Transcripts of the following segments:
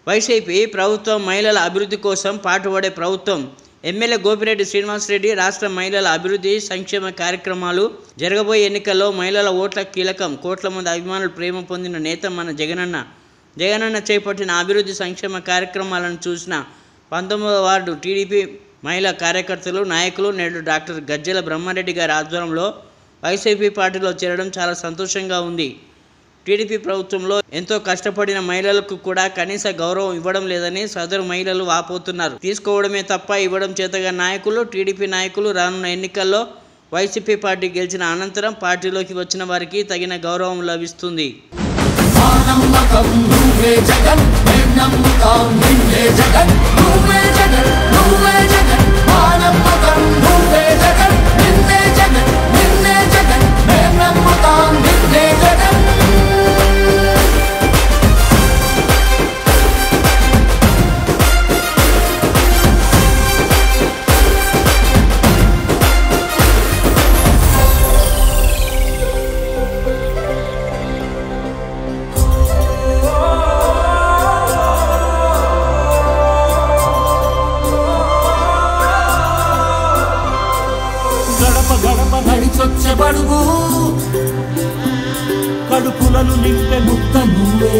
YCP ప్రభుత్వం మహిళల అభివృద్ధి కోసం పాటుపడే ప్రభుత్వం. ఎమ్మెల్యే గోపిరెడ్డి శ్రీనివాసరెడ్డి రాష్ట్ర మహిళల అభివృద్ధి సంక్షేమ కార్యక్రమాలు జరగబోయే ఎన్నికల్లో మహిళల ఓట్ల కీలకం. కోట్ల మంది అభిమానులు ప్రేమ పొందిన నేత మన జగనన్న చేపట్టిన అభివృద్ధి సంక్షేమ కార్యక్రమాలను చూసిన 19వ వార్డు టీడీపీ మహిళా కార్యకర్తలు నాయకులు నేడు డాక్టర్ గజ్జల బ్రహ్మారెడ్డి గారి ఆధ్వర్యంలో వైసీపీ పార్టీలో చేరడం చాలా సంతోషంగా ఉంది. టీడీపీ ప్రభుత్వంలో ఎంతో కష్టపడిన మహిళలకు కూడా కనీస గౌరవం ఇవ్వడం లేదని సదరు మహిళలు వాపోతున్నారు. తీసుకోవడమే తప్ప ఇవ్వడం చేతగా నాయకులు, టీడీపీ నాయకులు రానున్న ఎన్నికల్లో వైసీపీ పార్టీ గెలిచిన అనంతరం పార్టీలోకి వచ్చిన వారికి తగిన గౌరవం లభిస్తుంది. నడిచొచ్చబడుగు కడుపులను నింపే ముక్త నువ్వే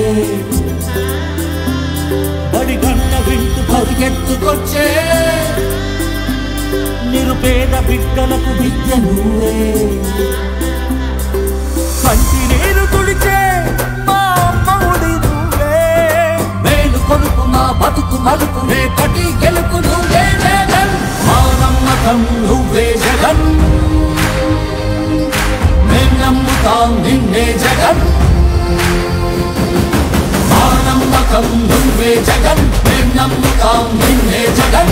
బడి గంట వింటూ పరిగెత్తుకొచ్చే నిరుపేద బిడ్డలకు విద్య నువ్వే కంటి నీరు తుడిచే మా అమ్మఒడి నువ్వే మేలు కొనుకు మా బతుకు మలుపు రేపటి గెలుపు నువ్వే జగన్ మా నమ్మకం నువ్వే జగన్ నమ్ముతాం నిన్నే జగన్ మా నమ్మకం నువ్వే జగన్ మేం నమ్ముతాం నిన్నే జగన్